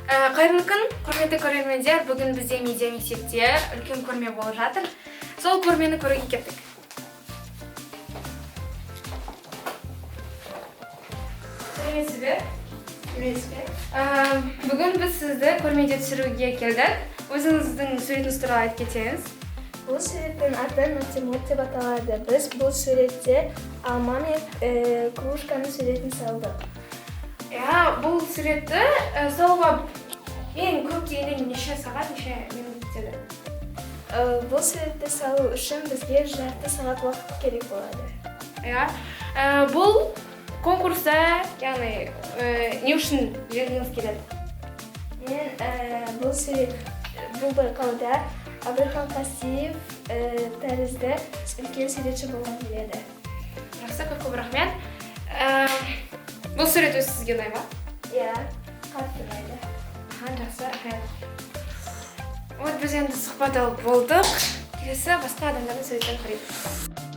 Қайырлы күн, құрметті көрермендер. Бүгін бізде медиа мектепте үлкен көрме болып жатыр. Сол көрмені көруге кеттік. Сәлеметсіз бе? Бүгін біз сізді көрмеде түсіруге келдік. Өзіңіздің суретіңіз туралы айтып кетсеңіз. Бұл суреттің аты натюрморт деп аталады. Біз бұл суретте алма мен кружканың суретін салдық. Бұл суретті салуға ең көп дегенде неше сағат, неше минут кетеді? Бұл суретті салу үшін бізге жарты сағат уақыт керек болады. Бұл конкурста, яғни не үшін жеңгіңіз келеді? Мен бұл байқауда Абырхан Қасиев тәрізді үлкен суретші болғым келеді. Жақсы, көп рахмет. Бұл сурет өзі сізге ұнай ма? Иә, қатты ұнайды. Жақсы, рахмет. Біз енді сұхбат алып болдық. Келесі басқа адамдардың суретін қарайық.